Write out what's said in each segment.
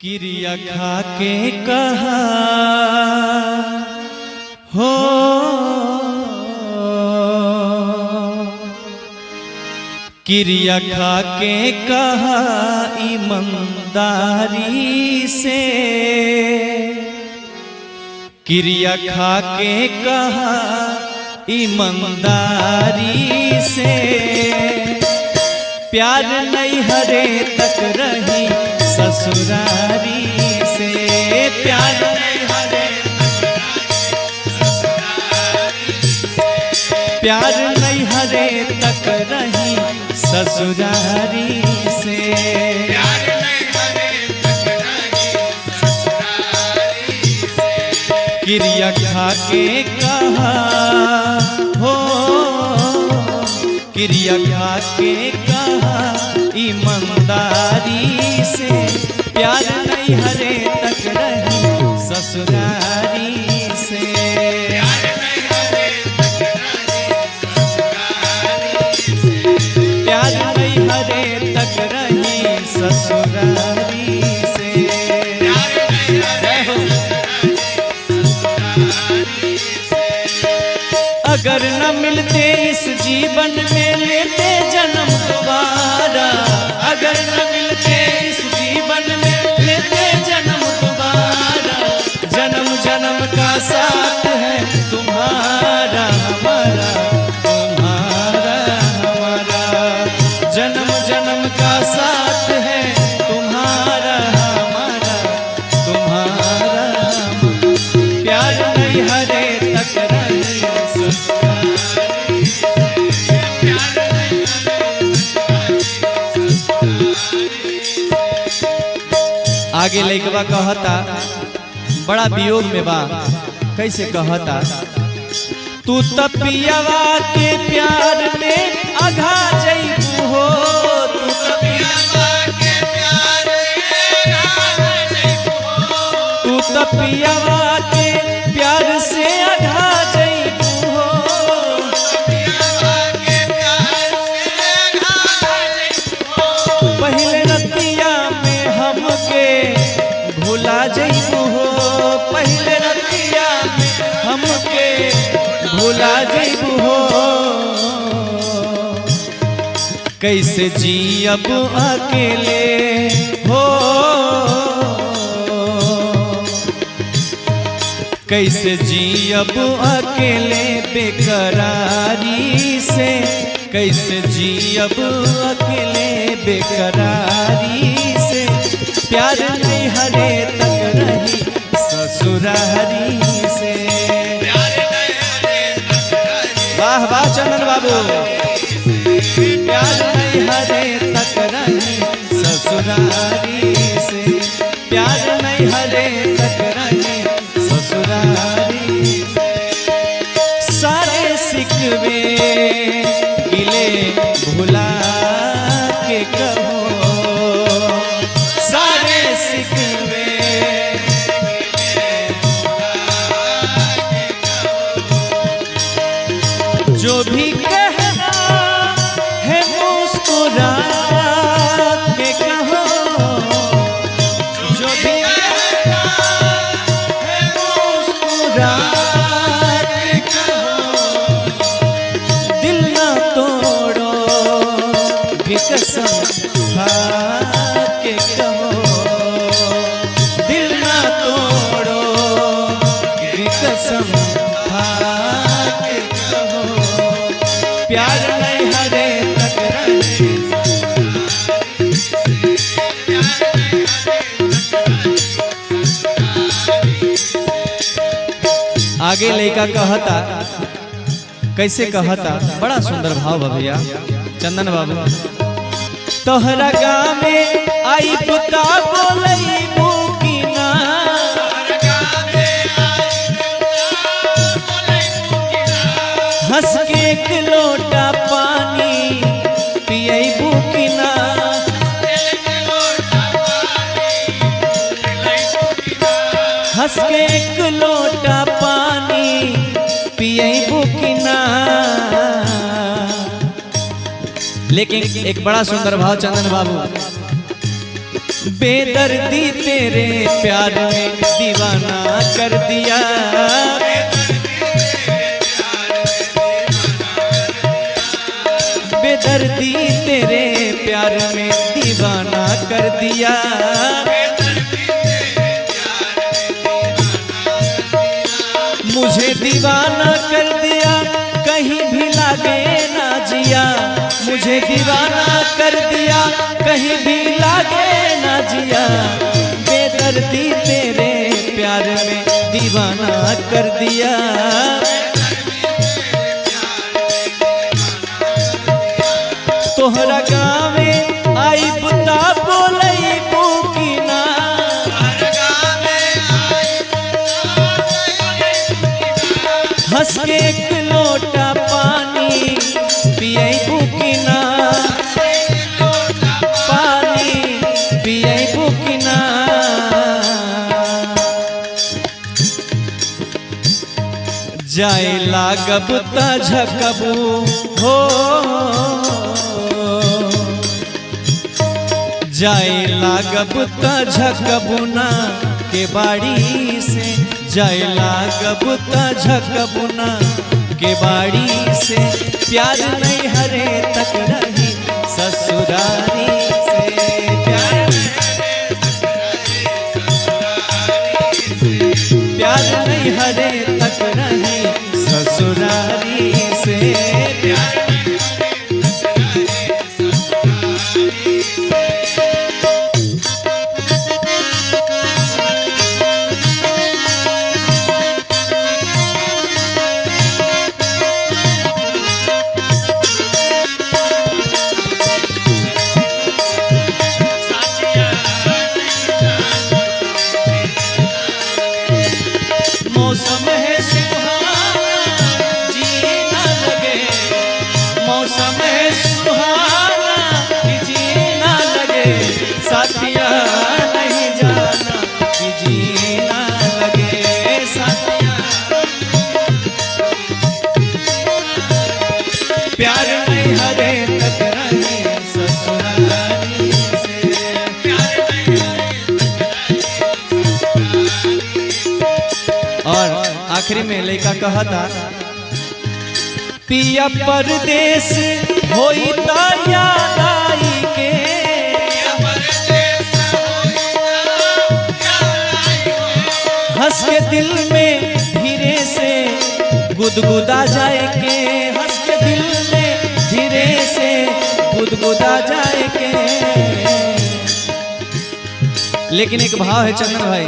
क्रिया खा के कहा हो क्रिया खा के कहा ईमानदारी से क्रिया खा के कहा ईमानदारी से प्यार नहीं हरे तक रही ससुरारी से प्यार नहीं हरे प्यार नहीं हरे तक रही ससुरारी से क्रिया खा के कहा हो क्रिया खा के कहा ईमानदारी से प्यार नहीं हरे तक रही ससुरारी से प्यार नहीं हरे तक रही ससुरारी से अगर न मिलते इस जीवन में लेते जन्म दोबारा अगर न मिलते इस जीवन में लेते जन्म दोबारा जन्म जन्म का साथ है तुम्हारा हमारा तुम्हारा हमारा जन्म जन्म का साथ है तुम्हारा हमारा तुम्हारा प्यार नहीं हरे तक रही आगे लइकवा कहता बड़ा वियोग में बा कैसे कहता तू तपियावा के प्यार में अघा जइबू हो तू तपियावा के प्यार तू तपियावा के प्यार से अघा जइबू हो पहले रतिया में हमके भुला जइबू हो पहले रतिया में हमके भुला जइबू हो कैसे जियब अकेले हो कैसे जियब अकेले बेकरारी से कैसे जियब अकेले बेकरारी से प्यार नहीं हरे तक रही ससुरारी से वाह वाह चंदन बाबू प्यार नहीं हरे तक रही ससुरारी से प्यार नहीं हरे तक रही ससुरारी सारे सिकवे गिले भुला के कहो सारे सिकवे जो भी कहना है मुस्कुरा के कहो जो भी कहना है मुस्कुरा के कहो दिल ना तोड़ो भी कसम खा के कहो दिल ना तोड़ो भी कसम खा के कहो प्यार नहीं हरे तक रही आगे लड़का कहता कैसे कहता बड़ा सुंदर भाव बा भैया चंदन बाबू तोहरा गाँव में आई पुता बोलई बुकिना हंस के एक लोटा पानी पियई बुकिना हंस के एक लोटा पानी पियई बुकिना लेकिन एक बड़ा सुंदर भाव चंदन बाबू बेदर्दी तेरे प्यार में दीवाना कर दिया। बेदर्दी तेरे प्यार में दीवाना कर दिया। मुझे दीवाना कर दिया, कहीं भी लागे ना जिया। मुझे दीवाना कर दिया, कहीं भी लागे ना जिया। बेदर्दी तेरे प्यार में दीवाना कर दिया। तोहरा गाँवे आई बुता बोलई बुकिना। हंस के एक लोटा पानी पिए बुकिना। पानी पिए बुकिना। जाए लागब त झकबू हो। जाए लागब त झकबुना के बाड़ी से। जाए लागब त झकबुना के बाड़ी से। प्यार नहीं हरे तक रही ससुरारी से। प्यार नहीं हरे तक रही ससुरारी से। मौसम है सुहाना जीना लगे। मौसम है सुहाना जीना लगे। साथिया नहीं जाना कि जीना लगे। साथिया प्यार नहीं हरे तक रही ससुरारी से। और आखिरी में लड़का कहा था, पिया परदेश होई ता याद आई के। हंस के दिल में धीरे से गुदगुदा जाए के। हंस के दिल में धीरे से गुदगुदा जाए के। लेकिन एक भाव है चंदन भाई,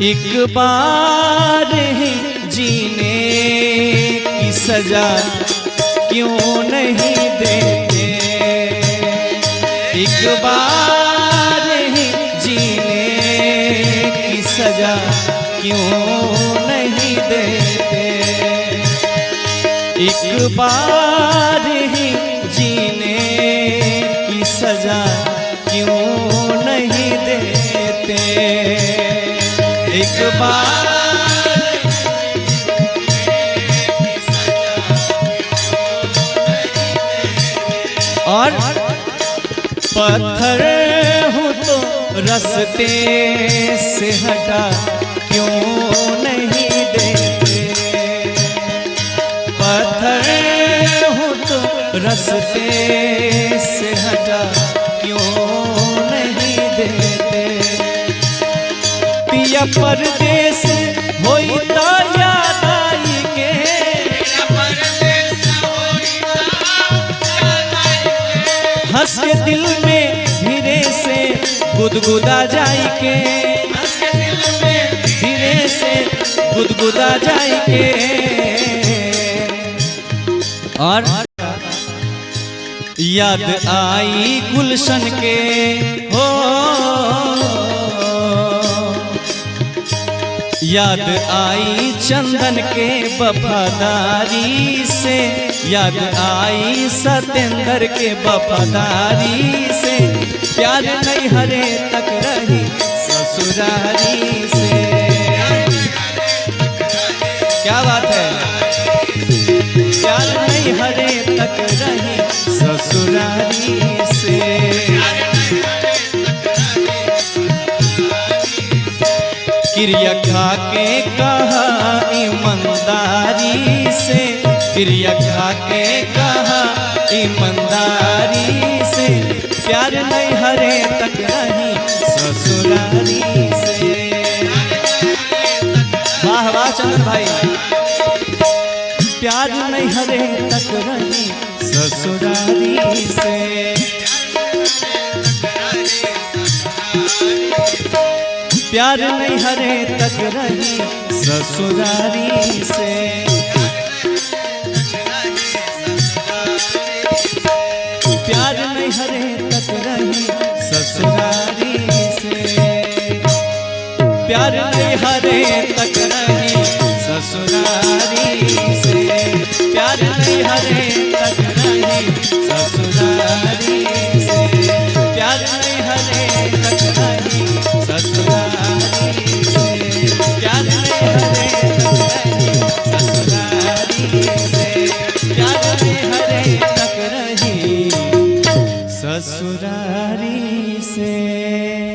एक बार ही जीने की सजा क्यों नहीं देते। एक बार ही जीने की सजा क्यों नहीं देते। एक बार ही जीने की सजा क्यों नहीं देते। एक बार और पत्थर हूँ तो रास्ते से हटा क्यों नहीं देते। पत्थर हूँ तो रास्ते से हटा क्यों नहीं देते। पिया परदेश होई ता याद आई के। हंस के दिल में धीरे से गुदगुदा जाई के। हंस के दिल में धीरे से गुदगुदा जाई के। और याद आई गुलशन के हो। याद आई चंदन के वफादारी से। याद आई सतेंद्र के वफादारी से। प्यार नहीं हरे तक रही ससुरारी से। क्या बात है। प्यार नहीं हरे तक रही ससुरारी से। क्रिया खा के कहा ईमानदारी से, क्रिया खा के कहा ईमानदारी से, प्यार नहीं हरे तक रही ससुरारी से। वाह वाह चंदन भाई। प्यार नहीं हरे तक रही ससुरारी से, प्यार नहीं हरे तक रही ससुरारी से। प्यार नहीं हरे तक रही ससुरारी से, प्यार नहीं हरे तक रही ससुरारी से, प्यार नहीं हरे तक रही ससुरारी से, प्यार नहीं हरे तक रही ससुरारी से, प्यार नहीं हरे तक रही ससुरारी से, प्यार नहीं हरे तक रही ससुरारी से।